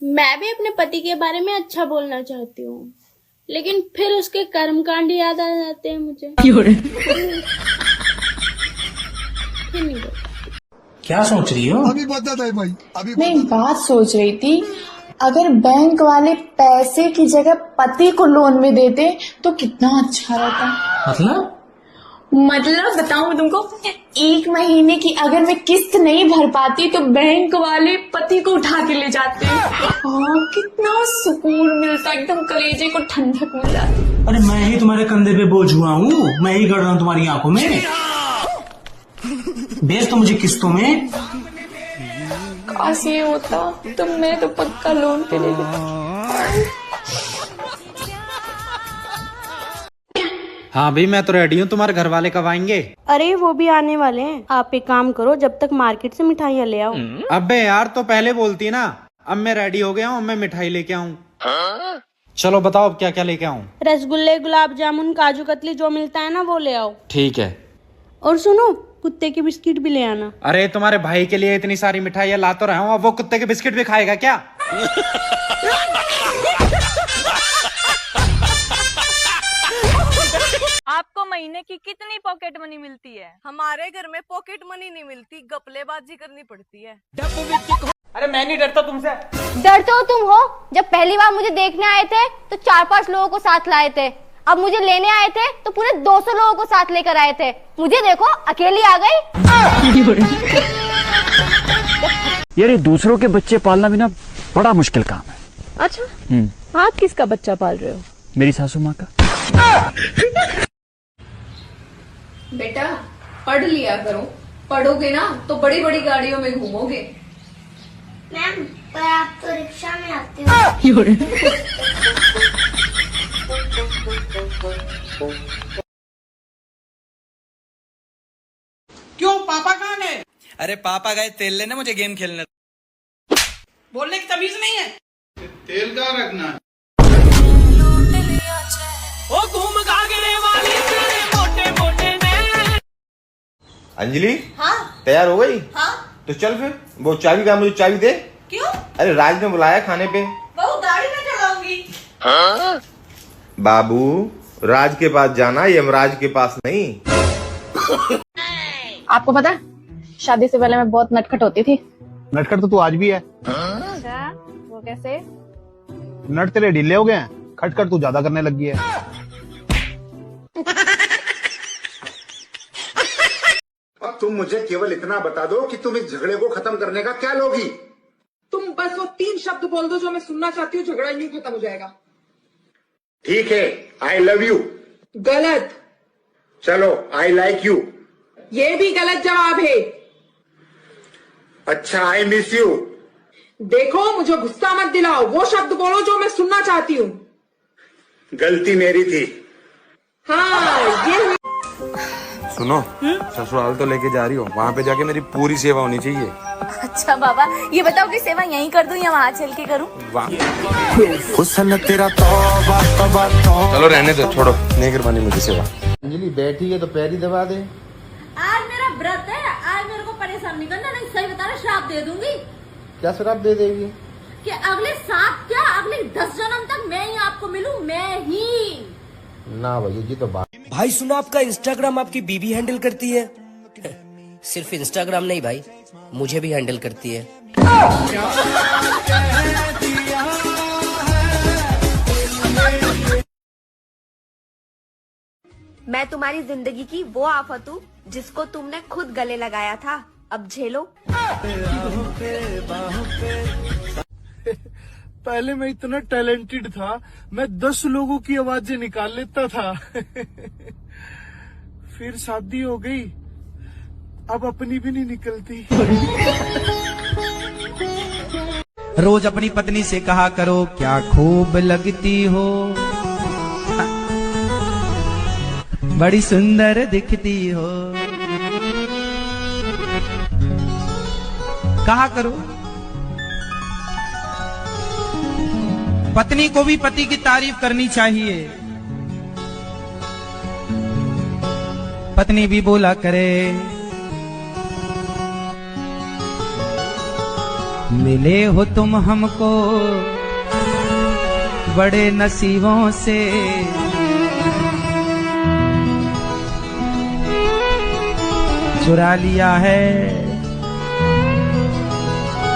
मैं भी अपने पति के बारे में अच्छा बोलना चाहती हूँ, लेकिन फिर उसके कर्मकांड याद आ जाते हैं मुझे। फिर नहीं बोल। क्या सोच रही हो? अभी बता दे भाई, अभी मैं एक बात सोच रही थी, अगर बैंक वाले पैसे की जगह पति को लोन में देते तो कितना अच्छा रहता। मतलब बताऊं मैं तुमको, 1 महीने की अगर मैं किस्त नहीं भर पाती तो बैंक वाले पति को उठा के ले जाते और कितना सुकून मिलता, एकदम कलेजे को ठंडक मिल जाती। अरे मैं ही तुम्हारे कंधे पे बोझ हुआ हूँ, मैं ही गड़ रहा हूँ तुम्हारी आंखों में। भेज तो मुझे किस्तों में। काश ये होता तो मैं तो पक्का लोन पे ले लेता। हाँ भाई मैं तो रेडी हूँ, तुम्हारे घर वाले कब आएंगे? अरे वो भी आने वाले हैं, आप एक काम करो, जब तक मार्केट से मिठाइयाँ ले आओ। अबे यार तो पहले बोलती ना। अब मैं रेडी हो गया हूँ, मैं मिठाई लेके आऊँ। चलो बताओ अब क्या क्या लेके आऊँ? रसगुल्ले, गुलाब जामुन, काजू कतली जो मिलता है ना वो ले आओ। ठीक है। और सुनो, कुत्ते के बिस्किट भी ले आना। अरे तुम्हारे भाई के लिए इतनी सारी मिठाइयाँ ला तो रहा हूँ, अब वो कुत्ते के बिस्किट भी खाएगा क्या? आपको महीने की कितनी पॉकेट मनी मिलती है? हमारे घर में पॉकेट मनी नहीं मिलती, गपलेबाजी करनी पड़ती है। अरे मैं नहीं डरता तुमसे। डरते हो तुम हो? जब पहली बार मुझे देखने आए थे तो 4-5 लोगों को साथ लाए थे, अब मुझे लेने आए थे तो पूरे 200 लोगों को साथ लेकर आए थे। मुझे देखो अकेली आ गई। यार दूसरों के बच्चे पालना भी ना बड़ा मुश्किल काम है। अच्छा, आप किसका बच्चा पाल रहे हो? मेरी सासू माँ का। बेटा पढ़ लिया करो, पढ़ोगे ना तो बड़ी बड़ी गाड़ियों में घूमोगे। मैम पर आप तो रिक्शा में आते हो। क्यों, पापा कहाँ गए? अरे पापा गए तेल लेने, मुझे गेम खेलने। बोलने की तमीज नहीं है। तेल का रखना है। ओ घूम गागरे वाली तेरे मोटे मोटे ने। अंजलि, हाँ तैयार हो गई? हाँ। तो चल फिर, वो चाबी का, मुझे चाबी दे। क्यों? अरे राज ने बुलाया खाने पे। बहू गाड़ी में चढ़ाऊंगी। बाबू, राज के पास जाना, यमराज के पास नहीं। आपको पता है, शादी से पहले मैं बहुत नटखट होती थी। नटखट तो तू आज भी है। अच्छा, वो कैसे? नट तेरे ढीले हो गए हैं, खटखट तू ज्यादा करने लगी है। अब तुम मुझे केवल इतना बता दो कि तुम इस झगड़े को खत्म करने का क्या लोगी? तुम बस वो 3 शब्द बोल दो जो मैं सुनना चाहती हूँ, झगड़ा यूं खत्म हो जाएगा। ठीक है, आई लव यू। गलत। चलो, आई लाइक यू। ये भी गलत जवाब है। अच्छा, आई मिस यू। देखो मुझे गुस्सा मत दिलाओ, वो शब्द बोलो जो मैं सुनना चाहती हूँ। गलती मेरी थी। हाँ ये। सुनो, ससुराल तो लेके जा रही हो, वहाँ पे जाके मेरी पूरी सेवा होनी चाहिए। अच्छा बाबा, ये बताओ कि सेवा यहीं कर दूं या वहाँ चल के करूं? हुस्न तेरा तौबा तौबा तौबा। चलो रहने दो, छोड़ो, नहीं करवानी मुझे सेवा। अंजलि बैठी है तो पैर ही दबा दे। आज मेरा व्रत है, आज मेरे को परेशान नहीं करना, नहीं सही बता रहा, श्राप दे दूंगी। क्या शराब दे देगी? कि अगले 7 क्या अगले 10 जन्म तक मैं ही आपको मिलूं, मैं ही। ना भैया जी, तो बात। भाई सुनो, आपका इंस्टाग्राम आपकी बीबी हैंडल करती है? सिर्फ इंस्टाग्राम नहीं भाई, मुझे भी हैंडल करती है। मैं तुम्हारी जिंदगी की वो आफत हूँ जिसको तुमने खुद गले लगाया था, अब झेलो। पहले मैं इतना टैलेंटेड था, मैं 10 लोगों की आवाजें निकाल लेता था। फिर शादी हो गई, अब अपनी भी नहीं निकलती। रोज अपनी पत्नी से कहा करो क्या खूब लगती हो, बड़ी सुंदर दिखती हो। कहा करो। पत्नी को भी पति की तारीफ करनी चाहिए, पत्नी भी बोला करे मिले हो तुम हमको बड़े नसीबों से, चुरा लिया है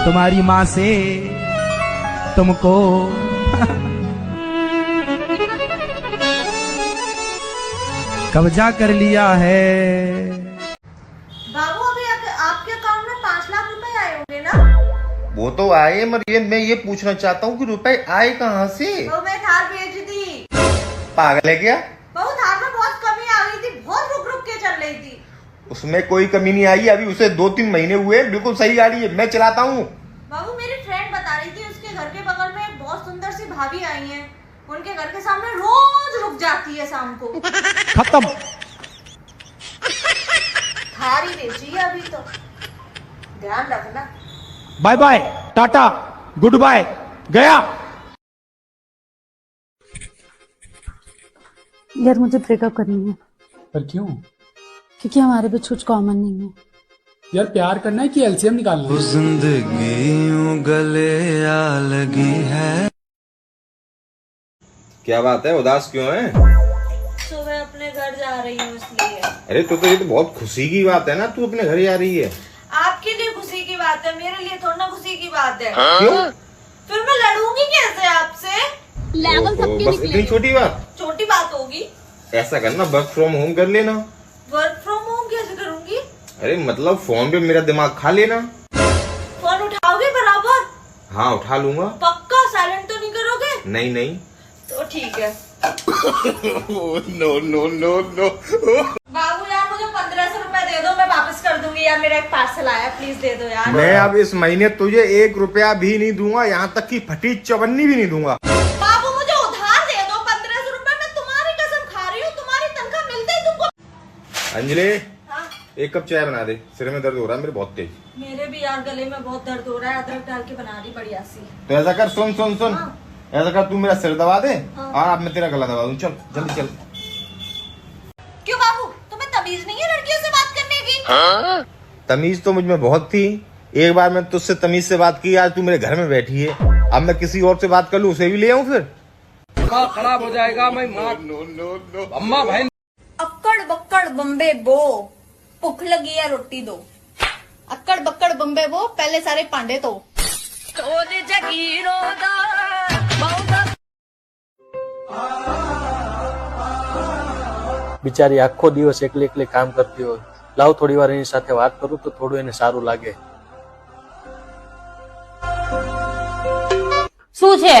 तुम्हारी माँ से तुमको। कब्जा कर लिया है। बाबू अभी आपके अकाउंट में 5 लाख रुपए आए होंगे ना? वो तो आए, मगर मैं ये पूछना चाहता हूँ कि रुपए आए कहाँ से? तो मैं थार भेज दी। पागल है क्या? बाबू थार में बहुत कमी आ गई थी, बहुत रुक रुक के चल रही थी। उसमें कोई कमी नहीं आई, अभी उसे 2-3 महीने हुए, बिल्कुल सही गाड़ी है, मैं चलाता हूँ। बाबू मेरी फ्रेंड बता रही थी उसके घर के बगल में एक बहुत सुंदर सी भाभी आई है, उनके घर के सामने रोज रुक जाती है शाम को। खत्म। थारी बेची है अभी तो, ध्यान रखना। Bye bye, tata, good bye, गया। यार मुझे ब्रेकअप करनी है। पर क्यों? क्योंकि हमारे बीच कुछ कॉमन नहीं है। यार प्यार करना है कि एलसीएम निकालना है? जिंदगी यूं गले आ लगी है। क्या बात है, उदास क्यों है? सुबह अपने घर जा रही हूँ इसलिए। अरे तो ये तो बहुत खुशी की बात है ना, तू अपने घर जा रही है। आपके लिए खुशी की बात है, मेरे लिए थोड़ा ना खुशी की बात है। क्यों? फिर मैं लड़ूंगी कैसे आपसे? लेवल सबके बस इतनी छोटी बात? छोटी बात होगी। ऐसा करना, वर्क फ्रॉम होम कर लेना। वर्क फ्रॉम होम कैसे करूंगी? अरे मतलब फोन पे मेरा दिमाग खा लेना। फोन उठाओगे बराबर? हाँ उठा लूंगा। पक्का? साइलेंट तो नहीं करोगे? नहीं नहीं। तो ठीक है। No no no no. बाबू यार मुझे 1500 रुपए दे दो, मैं वापस कर दूंगी यार, मेरा एक पार्सल आया, प्लीज दे दो यार। मैं अब इस महीने तुझे 1 रुपया भी नहीं दूंगा, यहाँ तक कि फटी चवन्नी भी नहीं दूंगा। बाबू मुझे उधार दे दो 1500 रुपए, मैं तुम्हारी कसम खा रही हूँ, तुम्हारी तनख्वाह मिलते ही तुमको। अंजलि, 1 कप चाय बना दे, सिर में दर्द हो रहा है मेरे बहुत तेज। मेरे भी यार गले में बहुत दर्द हो रहा है, अदरक डाल के बना दी बढ़िया सी। तो ऐसा कर, सुन सुन सुन, ऐसा कर, तू मेरा सिर दबा दे और अब मैं तेरा गला दबा दूं। चल जल्दी चल। क्यों बाबू, तुम्हें तमीज नहीं है लड़कियों से बात करने की? तमीज तो मुझ में बहुत थी, एक बार मैं तुझसे तमीज से बात की, आज तू मेरे घर में बैठी है, अब मैं किसी और से बात कर लूं, उसे भी ले आऊं फिर? खराब हो जाएगा। मैं नो नो नो अम्मा भाई। अक्कड़ बक्कड़ बम्बे बो, भूख लगी है रोटी दो। अक्कड़ बक्कड़ बम्बे बो, पहले सारे पांडे तो। બિચારી આખો દિવસ એકલી એકલી કામ કરતી હોય, લાવ થોડી વાર એની સાથે વાત કરું તો થોડું એને સારું લાગે. શું છે?